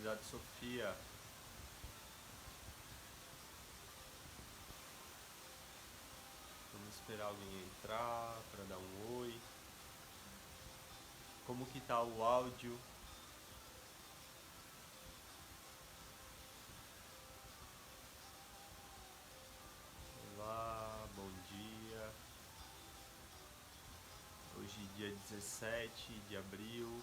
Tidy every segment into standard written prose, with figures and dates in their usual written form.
comunidade Sofia. Vamos esperar alguém entrar para dar um oi. Como que tá o áudio? Olá, bom dia. Hoje dia 17 de abril.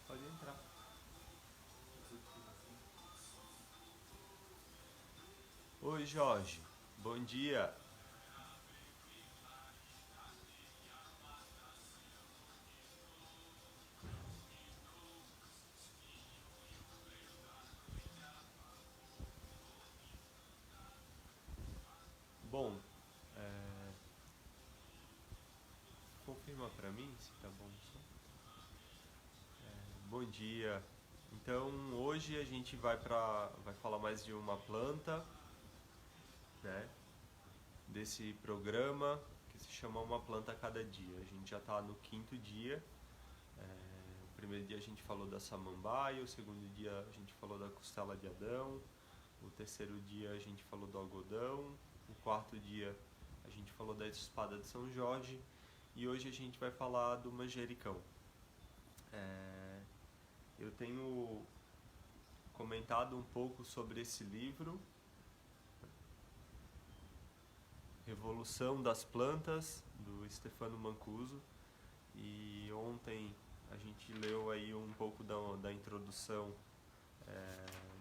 Pode entrar. Oi, Jorge. Bom dia. Bom, confirma pra mim se tá bom o som. Bom dia. Então, hoje a gente vai falar mais de uma planta, né? Desse programa que se chama Uma Planta a Cada Dia. A gente já está no quinto dia. O primeiro dia a gente falou da samambaia, o segundo dia a gente falou da costela de Adão, o terceiro dia a gente falou do algodão, o quarto dia a gente falou da espada de São Jorge e hoje a gente vai falar do manjericão. Eu tenho comentado um pouco sobre esse livro, Revolução das Plantas, do Stefano Mancuso, e ontem a gente leu aí um pouco da introdução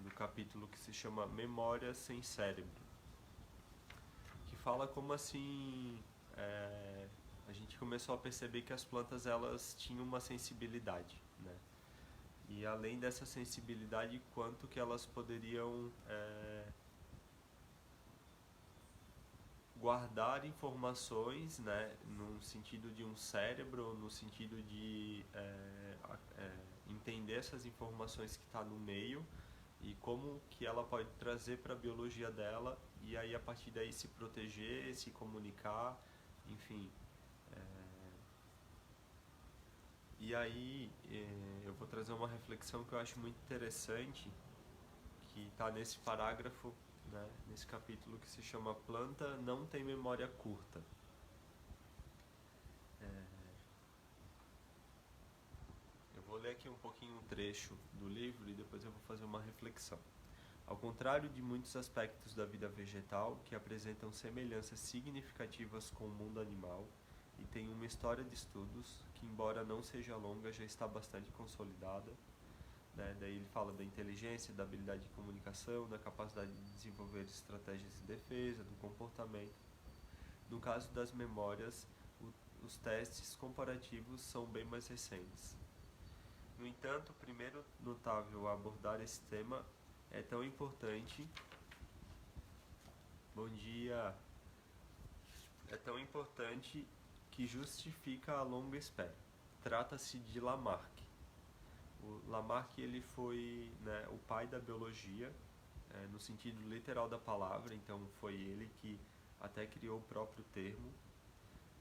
do capítulo que se chama Memória Sem Cérebro, que fala como assim a gente começou a perceber que as plantas elas tinham uma sensibilidade, né? E além dessa sensibilidade, quanto que elas poderiam guardar informações, né, no sentido de um cérebro, no sentido de entender essas informações que está no meio e como que ela pode trazer para a biologia dela e aí a partir daí se proteger, se comunicar, enfim. E aí eu vou trazer uma reflexão que eu acho muito interessante, que está nesse parágrafo, né, nesse capítulo que se chama Planta não tem memória curta. Eu vou ler aqui um pouquinho um trecho do livro e depois eu vou fazer uma reflexão. Ao contrário de muitos aspectos da vida vegetal que apresentam semelhanças significativas com o mundo animal e têm uma história de estudos que, embora não seja longa, já está bastante consolidada, né? Daí ele fala da inteligência, da habilidade de comunicação, da capacidade de desenvolver estratégias de defesa, do comportamento. No caso das memórias, os testes comparativos são bem mais recentes. No entanto, o primeiro notável a abordar esse tema é tão importante. Bom dia. É tão importante que justifica a longa espera. Trata-se de Lamarck. O Lamarck ele foi, né, o pai da biologia, no sentido literal da palavra. Então foi ele que até criou o próprio termo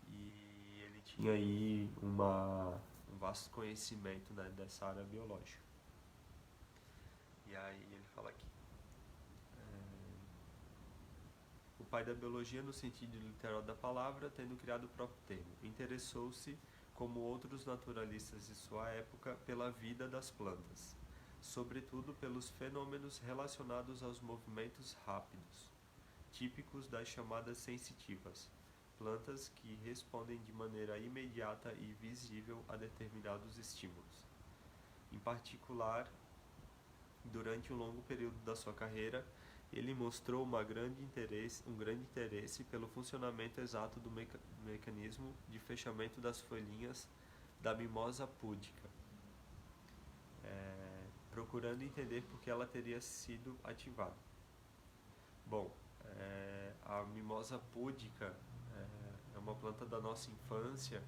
e ele tinha aí um vasto conhecimento, né, dessa área biológica. E aí ele fala aqui. O pai da biologia no sentido literal da palavra, tendo criado o próprio termo. Interessou-se, como outros naturalistas de sua época, pela vida das plantas, sobretudo pelos fenômenos relacionados aos movimentos rápidos, típicos das chamadas sensitivas, plantas que respondem de maneira imediata e visível a determinados estímulos. Em particular, durante um longo período da sua carreira, ele mostrou um grande interesse pelo funcionamento exato do mecanismo de fechamento das folhinhas da mimosa púdica, procurando entender por que ela teria sido ativada. Bom, a mimosa púdica é uma planta da nossa infância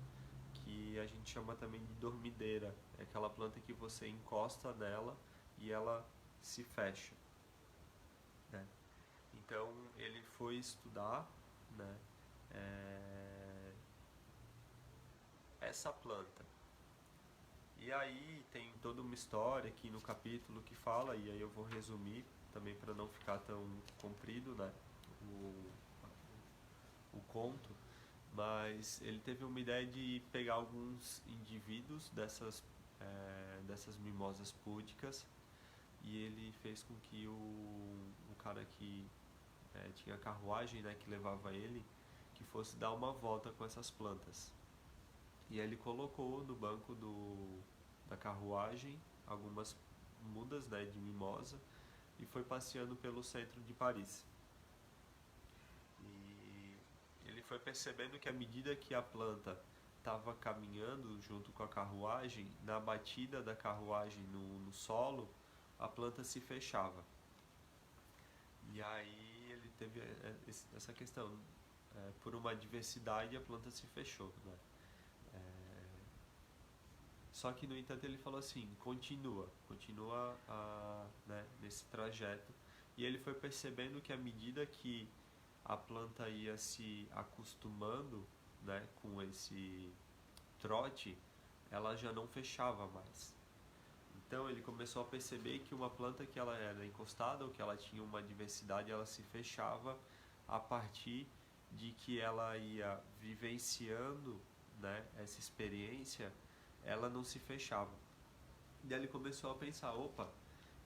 que a gente chama também de dormideira. É aquela planta que você encosta nela e ela se fecha, né? Então ele foi estudar, né, essa planta. E aí tem toda uma história aqui no capítulo que fala, e aí eu vou resumir também para não ficar tão comprido, né, o, o conto, mas ele teve uma ideia de pegar alguns indivíduos dessas mimosas púdicas e ele fez com que o cara que tinha a carruagem, né, que levava ele, que fosse dar uma volta com essas plantas. E aí ele colocou no banco da carruagem algumas mudas, né, de mimosa e foi passeando pelo centro de Paris. E ele foi percebendo que à medida que a planta estava caminhando junto com a carruagem, na batida da carruagem no solo, a planta se fechava. E aí ele teve essa questão, por uma diversidade a planta se fechou, né? Só que no entanto ele falou assim, continua né, nesse trajeto. E ele foi percebendo que à medida que a planta ia se acostumando, né, com esse trote, ela já não fechava mais. Então ele começou a perceber que uma planta que ela era encostada ou que ela tinha uma diversidade, ela se fechava a partir de que ela ia vivenciando, né, essa experiência, ela não se fechava. E aí ele começou a pensar, opa,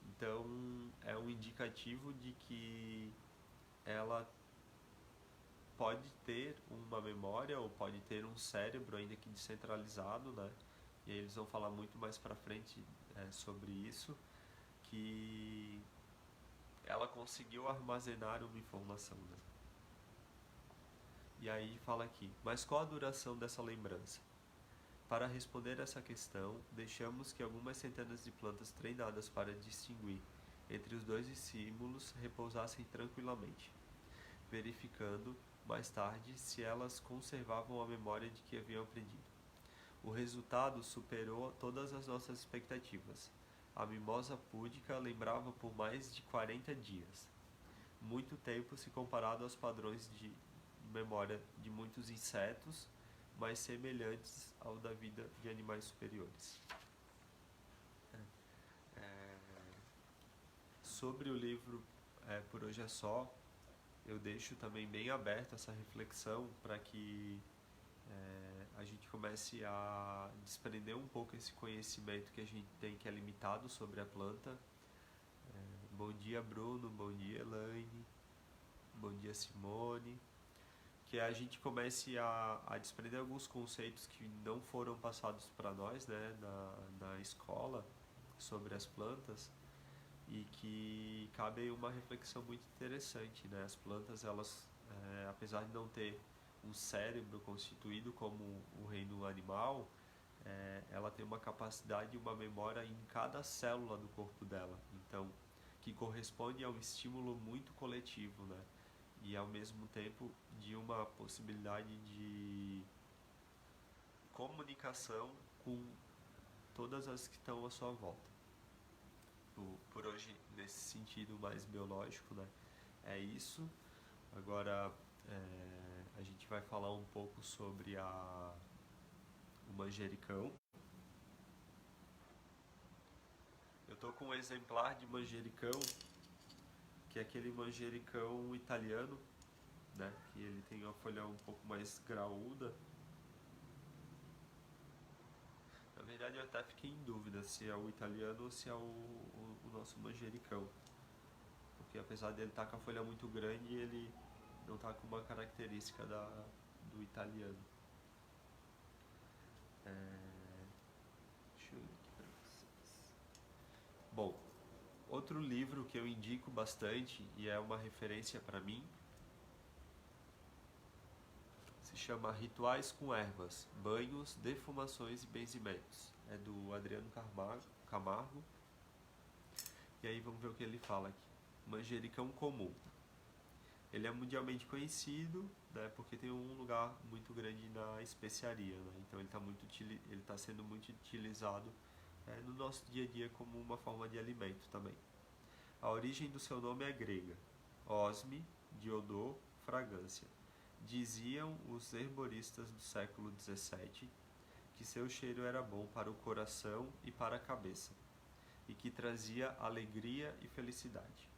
então é um indicativo de que ela pode ter uma memória ou pode ter um cérebro ainda que descentralizado, né? E aí eles vão falar muito mais pra frente sobre isso, que ela conseguiu armazenar uma informação, né? E aí fala aqui, mas qual a duração dessa lembrança? Para responder essa questão, deixamos que algumas centenas de plantas treinadas para distinguir entre os dois estímulos repousassem tranquilamente, verificando, mais tarde, se elas conservavam a memória de que haviam aprendido. O resultado superou todas as nossas expectativas. A mimosa púdica lembrava por mais de 40 dias, muito tempo se comparado aos padrões de memória de muitos insetos, mais semelhantes ao da vida de animais superiores. Sobre o livro Por Hoje é Só, eu deixo também bem aberto essa reflexão para que a gente comece a desprender um pouco esse conhecimento que a gente tem, que é limitado sobre a planta. Bom dia, Bruno, bom dia, Elaine, bom dia, Simone. Que a gente comece a desprender alguns conceitos que não foram passados para nós, né, na escola sobre as plantas, e que cabe uma reflexão muito interessante, né? As plantas, elas, apesar de não ter um cérebro constituído como o reino animal, ela tem uma capacidade e uma memória em cada célula do corpo dela, então que corresponde a um estímulo muito coletivo, né? E ao mesmo tempo de uma possibilidade de comunicação com todas as que estão à sua volta. Por hoje, nesse sentido mais biológico, né? É isso. Agora a gente vai falar um pouco sobre o manjericão. Eu tô com um exemplar de manjericão, que é aquele manjericão italiano, né? Que ele tem uma folha um pouco mais graúda. Na verdade eu até fiquei em dúvida se é o italiano ou se é o nosso manjericão. Porque apesar dele estar com a folha muito grande, ele não está com uma característica do italiano. Deixa eu ler aqui para vocês. Bom, outro livro que eu indico bastante e é uma referência para mim se chama Rituais com Ervas, Banhos, Defumações e Benzimentos. É do Adriano Camargo. E aí vamos ver o que ele fala aqui. Manjericão comum. Ele é mundialmente conhecido, né, porque tem um lugar muito grande na especiaria, né? Então ele tá sendo muito utilizado no nosso dia a dia como uma forma de alimento também. A origem do seu nome é grega, osme, de odor, fragrância. Diziam os herboristas do século XVII que seu cheiro era bom para o coração e para a cabeça, e que trazia alegria e felicidade.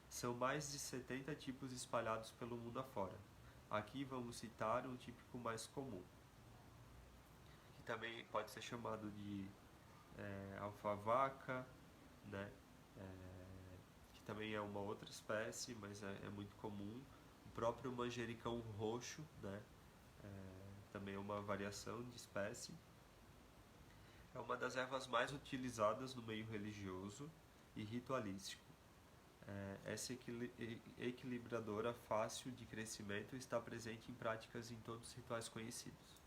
São mais de 70 tipos espalhados pelo mundo afora. Aqui vamos citar um típico mais comum, que também pode ser chamado de alfavaca, né? Que também é uma outra espécie, mas é muito comum. O próprio manjericão roxo, né? Também é uma variação de espécie. É uma das ervas mais utilizadas no meio religioso e ritualístico. Essa equilibradora fácil de crescimento está presente em práticas em todos os rituais conhecidos.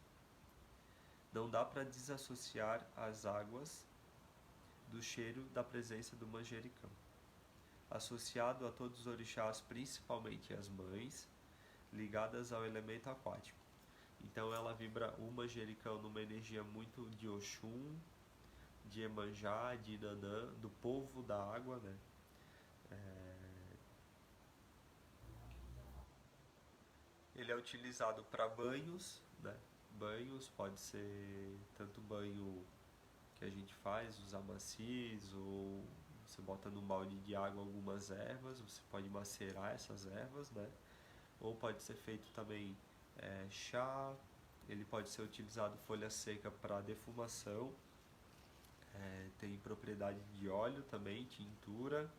Não dá para desassociar as águas do cheiro da presença do manjericão. Associado a todos os orixás, principalmente as mães, ligadas ao elemento aquático. Então ela vibra o manjericão numa energia muito de Oxum, de Emanjá, de Nanã, do povo da água, né? Ele é utilizado para banhos, né? Banhos pode ser tanto banho que a gente faz, os amacis, ou você bota num balde de água algumas ervas, você pode macerar essas ervas, né? Ou pode ser feito também chá, ele pode ser utilizado folha seca para defumação, tem propriedade de óleo também, tintura.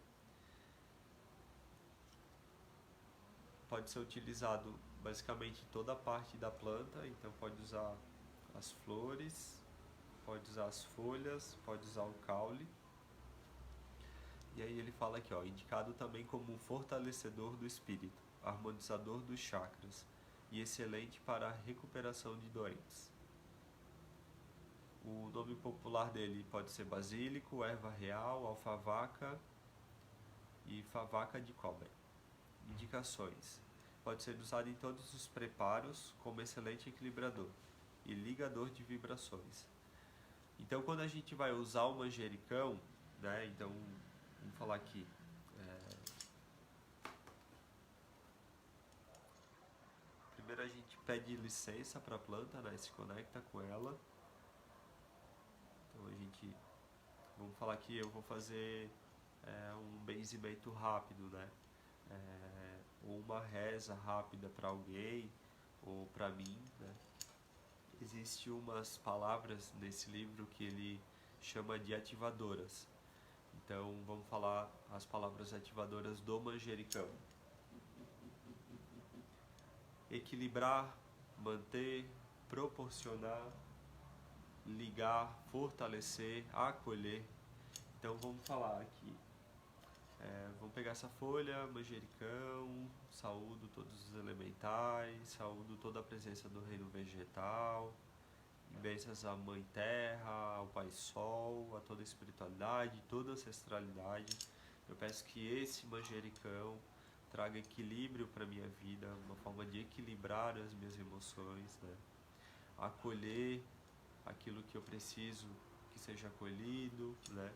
Pode ser utilizado basicamente toda a parte da planta, então pode usar as flores, pode usar as folhas, pode usar o caule. E aí ele fala aqui, ó, indicado também como um fortalecedor do espírito, harmonizador dos chakras e excelente para a recuperação de doentes. O nome popular dele pode ser basílico, erva real, alfavaca e favaca de cobre. Indicações: pode ser usado em todos os preparos como excelente equilibrador e ligador de vibrações. Então, quando a gente vai usar o manjericão, né? Então, vamos falar aqui. Primeiro a gente pede licença para a planta, né? Se conecta com ela. Então vamos falar que eu vou fazer um benzimento rápido, né? Ou uma reza rápida para alguém ou para mim, né? Existem umas palavras nesse livro que ele chama de ativadoras. Então vamos falar as palavras ativadoras do manjericão: equilibrar, manter, proporcionar, ligar, fortalecer, acolher. Então vamos falar aqui. Vamos pegar essa folha, manjericão, saúdo todos os elementais, saúdo toda a presença do reino vegetal, bênçãos à Mãe Terra, ao Pai Sol, a toda a espiritualidade, toda a ancestralidade. Eu peço que esse manjericão traga equilíbrio para a minha vida, uma forma de equilibrar as minhas emoções, né? Acolher aquilo que eu preciso que seja acolhido, né?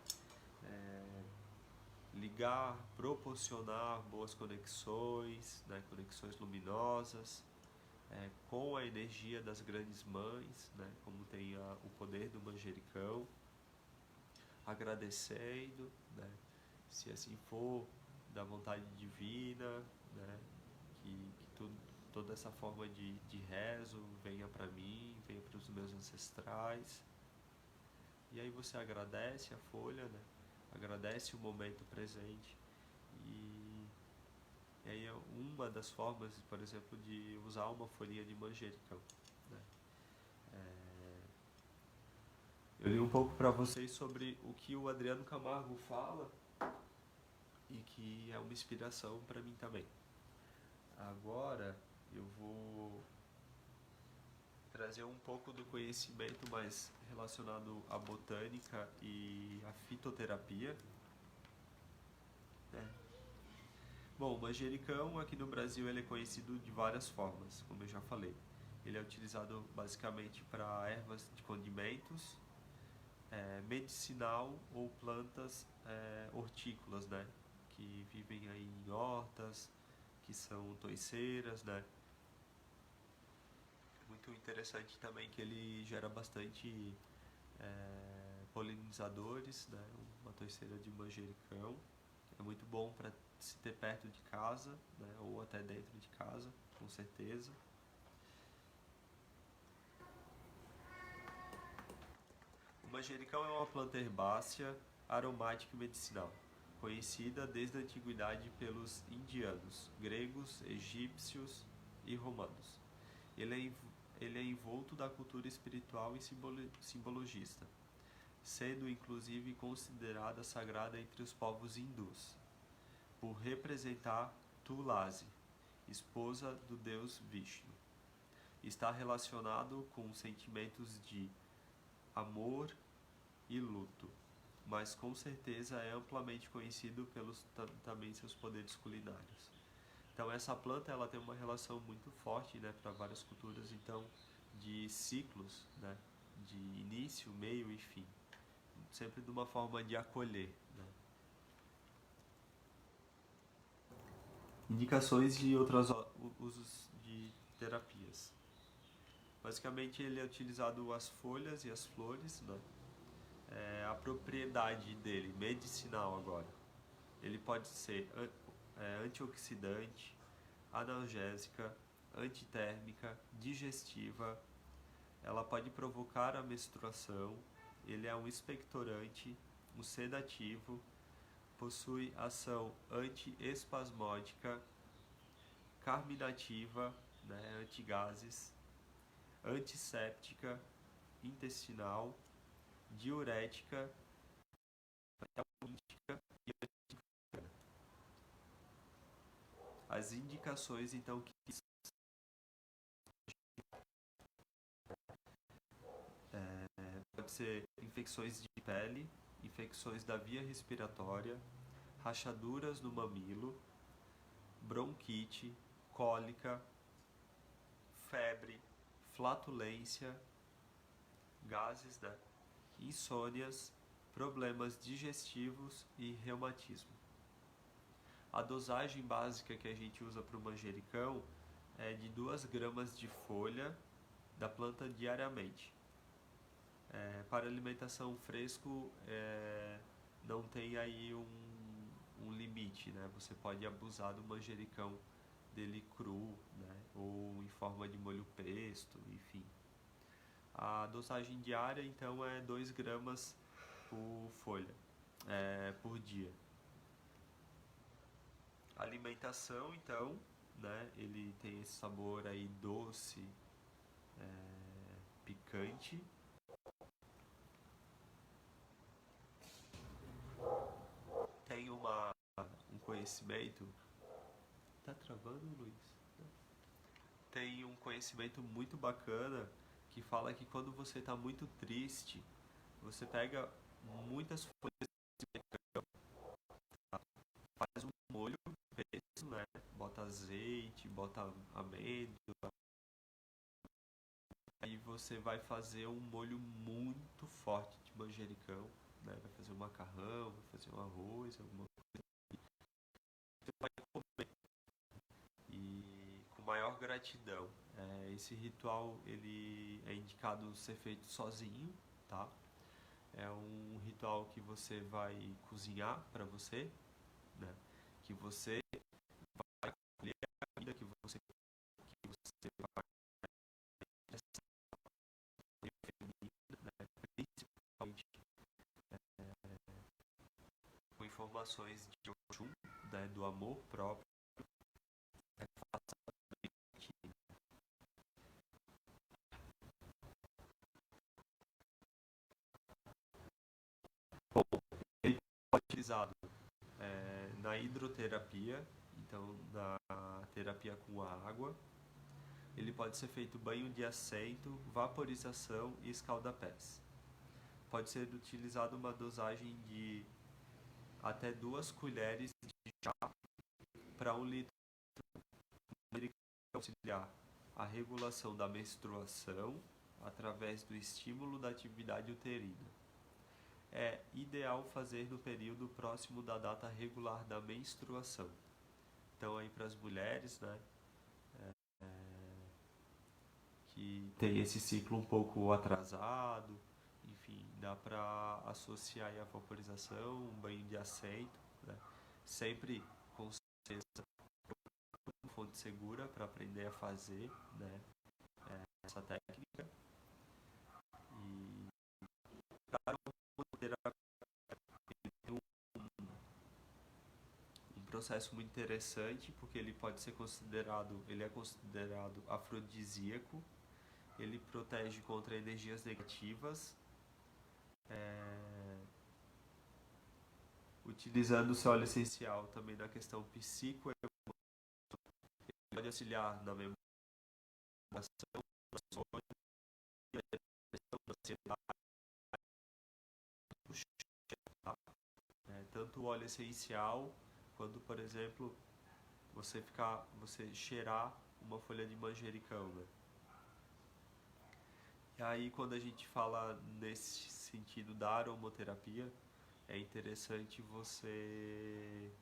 Ligar, proporcionar boas conexões, né? Conexões luminosas, com a energia das grandes mães, né? Como tem o poder do manjericão, agradecendo, né? Se assim for, da vontade divina, né? Que toda essa forma de rezo venha para mim, venha para os meus ancestrais. E aí você agradece a folha, né? Agradece o momento presente. E aí é uma das formas, por exemplo, de usar uma folhinha de manjericão, né? Eu li um pouco para vocês sobre o que o Adriano Camargo fala e que é uma inspiração para mim também. Agora eu vou trazer um pouco do conhecimento mais relacionado à botânica e à fitoterapia, né? Bom, o manjericão aqui no Brasil ele é conhecido de várias formas, como eu já falei. Ele é utilizado basicamente para ervas de condimentos, medicinal ou plantas hortícolas, né? Que vivem aí em hortas, que são toiceiras, né? Muito interessante também que ele gera bastante polinizadores, né? Uma toiceira de manjericão. É muito bom para se ter perto de casa, né? Ou até dentro de casa, com certeza. O manjericão é uma planta herbácea, aromática e medicinal, conhecida desde a antiguidade pelos indianos, gregos, egípcios e romanos. Ele é envolto da cultura espiritual e simbologista, sendo inclusive considerada sagrada entre os povos hindus, por representar Tulasi, esposa do deus Vishnu. Está relacionado com sentimentos de amor e luto, mas com certeza é amplamente conhecido pelos também seus poderes culinários. Então essa planta ela tem uma relação muito forte, né, para várias culturas, então de ciclos, né, de início, meio e fim, sempre de uma forma de acolher, né. Indicações de outros usos de terapias. Basicamente ele é utilizado as folhas e as flores, né? A propriedade dele, medicinal agora. Ele pode ser antioxidante, analgésica, antitérmica, digestiva. Ela pode provocar a menstruação. Ele é um expectorante, um sedativo, possui ação antiespasmódica, carminativa, né, antigases, antisséptica, intestinal, diurética, antialgítica e anticanceriana. As indicações, então, que pode ser infecções de pele, infecções da via respiratória, rachaduras no mamilo, bronquite, cólica, febre, flatulência, gases, né? Insônias, problemas digestivos e reumatismo. A dosagem básica que a gente usa para o manjericão é de 2 gramas de folha da planta diariamente. Para alimentação fresco, não tem aí um limite, né? Você pode abusar do manjericão dele cru, né? Ou em forma de molho pesto, enfim. A dosagem diária, então, é 2 gramas por folha, por dia. A alimentação, então, né? Ele tem esse sabor aí doce, picante. Tem um conhecimento. Tá travando, Luiz? Tem um conhecimento muito bacana que fala que quando você está muito triste, você pega muitas folhas de manjericão, faz um molho pesto, né? Bota azeite, bota amêndoa. Aí você vai fazer um molho muito forte de manjericão, né? Vai fazer um macarrão, vai fazer um arroz, alguma coisa. Você vai comer e com maior gratidão. Esse ritual ele é indicado ser feito sozinho, tá? É um ritual que você vai cozinhar para você, né? Que você vai colher a comida que você vai feminina, né? Principalmente com informações de Oxum, né? Do amor próprio. Bom, ele pode ser utilizado na hidroterapia, então na terapia com a água. Ele pode ser feito banho de assento, vaporização e escaldapés. Pode ser utilizado uma dosagem de até 2 colheres de chá para 1 litro auxiliar a regulação da menstruação através do estímulo da atividade uterina. É ideal fazer no período próximo da data regular da menstruação. Então aí para as mulheres, né, que tem esse ciclo um pouco atrasado, enfim, dá para associar aí a vaporização, um banho de assento, né, sempre com certeza fonte segura para aprender a fazer, né, essa técnica. E cada terapia tem um processo muito interessante, porque ele pode ser considerado, ele é considerado afrodisíaco, ele protege contra energias negativas, utilizando o seu óleo essencial também na questão psico, pode auxiliar na memória, na sonho, na depressão, na ansiedade, tanto o óleo essencial quanto, por exemplo, você cheirar uma folha de manjericão, né? E aí, quando a gente fala nesse sentido da aromoterapia, é interessante você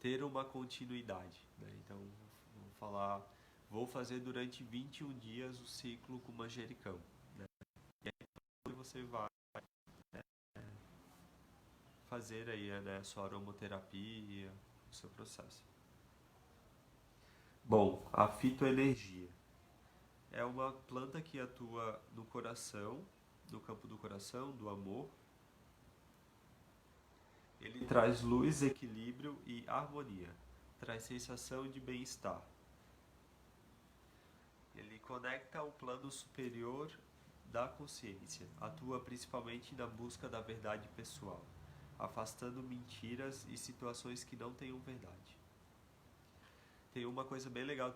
ter uma continuidade, né? Então, vou fazer durante 21 dias o ciclo com manjericão, né? E aí você vai fazer aí, né, a sua aromoterapia, o seu processo. Bom, a fitoenergia é uma planta que atua no coração, no campo do coração, do amor. Ele traz luz, equilíbrio e harmonia. Traz sensação de bem-estar. Ele conecta o plano superior da consciência. Atua principalmente na busca da verdade pessoal, afastando mentiras e situações que não tenham verdade. Tem uma coisa bem legal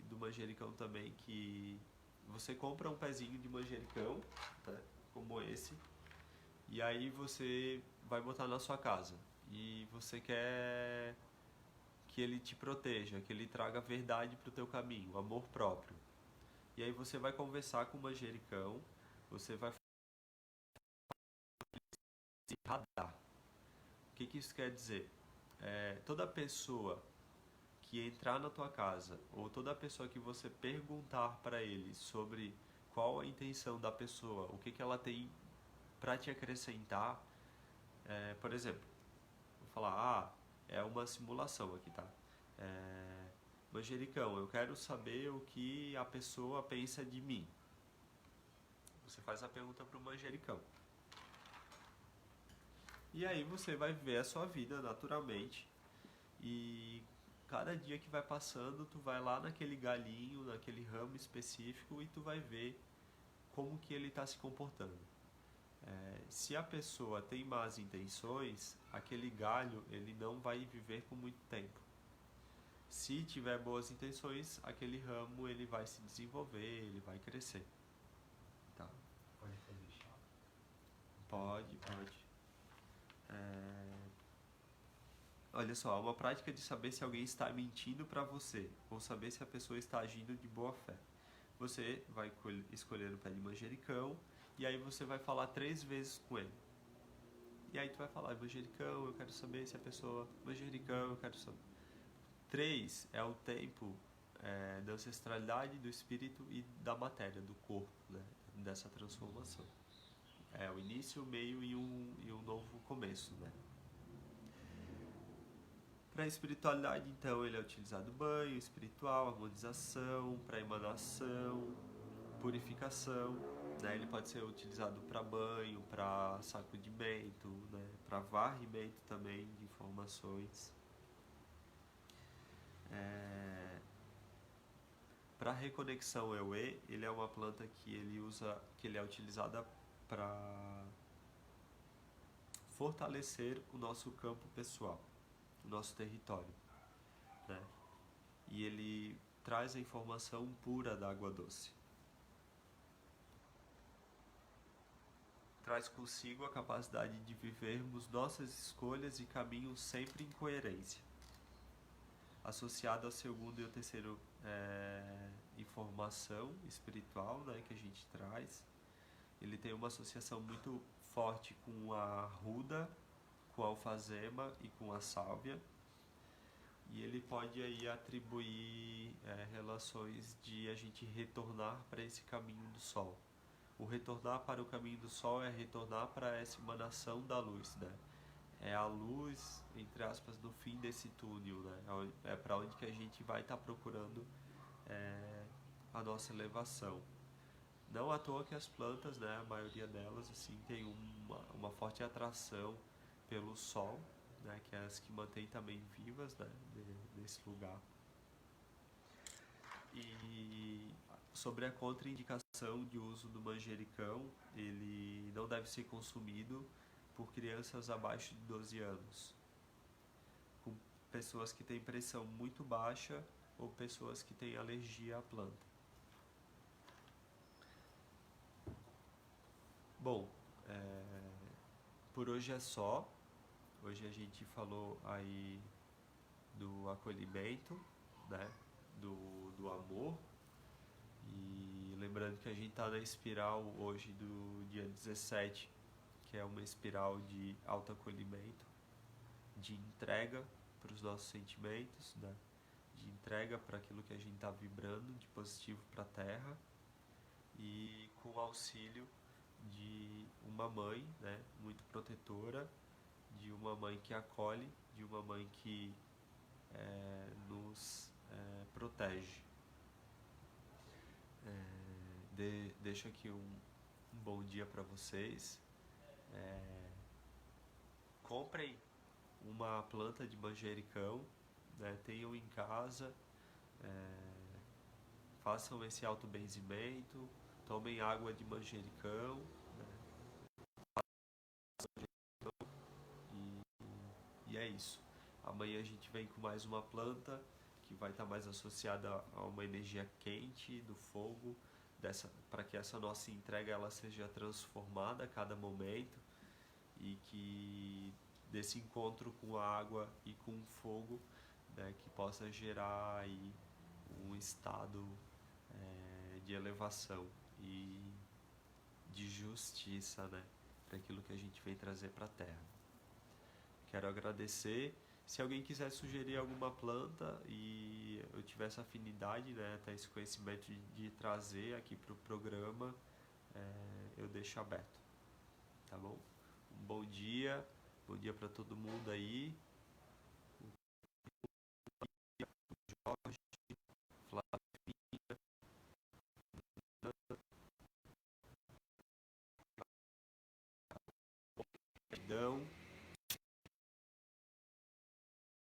do manjericão também, que você compra um pezinho de manjericão, né, como esse, e aí você vai botar na sua casa. E você quer que ele te proteja, que ele traga verdade para o teu caminho, amor próprio. E aí você vai conversar com o manjericão, você vai se radar. O que isso quer dizer? Toda pessoa que entrar na tua casa, ou toda pessoa que você perguntar para ele sobre qual a intenção da pessoa, o que ela tem para te acrescentar, por exemplo, vou falar, é uma simulação aqui, tá? Manjericão, eu quero saber o que a pessoa pensa de mim. Você faz a pergunta pro manjericão. E aí você vai ver a sua vida naturalmente. E cada dia que vai passando, tu vai lá naquele galinho, naquele ramo específico e tu vai ver como que ele está se comportando. Se a pessoa tem más intenções, aquele galho ele não vai viver por muito tempo. Se tiver boas intenções, aquele ramo ele vai se desenvolver, ele vai crescer. Tá? Pode fazer chá? Pode. Olha só, uma prática de saber se alguém está mentindo para você ou saber se a pessoa está agindo de boa fé. Você vai escolher o pé de manjericão e aí você vai falar 3 vezes com ele. E aí tu vai falar, manjericão, eu quero saber se a pessoa... Manjericão, eu quero saber... 3 é o tempo da ancestralidade, do espírito e da matéria, do corpo, né? Dessa transformação. É o início, o meio e um novo começo, né? Para a espiritualidade, então, ele é utilizado banho espiritual, harmonização, para emanação, purificação, né? Ele pode ser utilizado para banho, para sacudimento, né? Para varrimento também de informações. Para reconexão EUE, ele é uma planta que ele é utilizada para fortalecer o nosso campo pessoal, o nosso território, né? E ele traz a informação pura da água doce. traz consigo a capacidade de vivermos nossas escolhas e caminhos sempre em coerência. Associado ao segundo e ao terceiro, informação espiritual, né, que a gente traz, ele tem uma associação muito forte com a ruda, com a alfazema e com a sálvia, e ele pode aí atribuir relações de a gente retornar para esse caminho do sol. O retornar para o caminho do sol é retornar para essa emanação da luz, né? É a luz, entre aspas, no fim desse túnel, né? É para onde que a gente vai estar procurando a nossa elevação. Não à toa que as plantas, né, a maioria delas, assim, tem uma forte atração pelo sol, né, que é as que mantêm também vivas, né, nesse lugar. E sobre a contraindicação de uso do manjericão, ele não deve ser consumido por crianças abaixo de 12 anos, com pessoas que têm pressão muito baixa ou pessoas que têm alergia à planta. Bom, por hoje é só. Hoje a gente falou aí do acolhimento, né? Do amor. E lembrando que a gente está na espiral hoje do dia 17, que é uma espiral de autoacolhimento, de entrega para os nossos sentimentos, né? De entrega para aquilo que a gente está vibrando de positivo para a Terra, e com o auxílio de uma mãe, né, muito protetora, de uma mãe que acolhe, de uma mãe que nos protege. Deixo aqui um bom dia para vocês. Comprem uma planta de manjericão, né, tenham em casa, façam esse autobenzimento, tomem água de manjericão, né, e é isso. Amanhã a gente vem com mais uma planta que vai estar mais associada a uma energia quente do fogo, para que essa nossa entrega ela seja transformada a cada momento, e que desse encontro com a água e com o fogo, né, que possa gerar aí um estado de elevação e de justiça, né, para aquilo que a gente vem trazer para a Terra. Quero agradecer. Se alguém quiser sugerir alguma planta e eu tiver essa afinidade, né, até esse conhecimento de trazer aqui para o programa, eu deixo aberto, tá bom? Um bom dia para todo mundo aí. Jorge, Flavinha,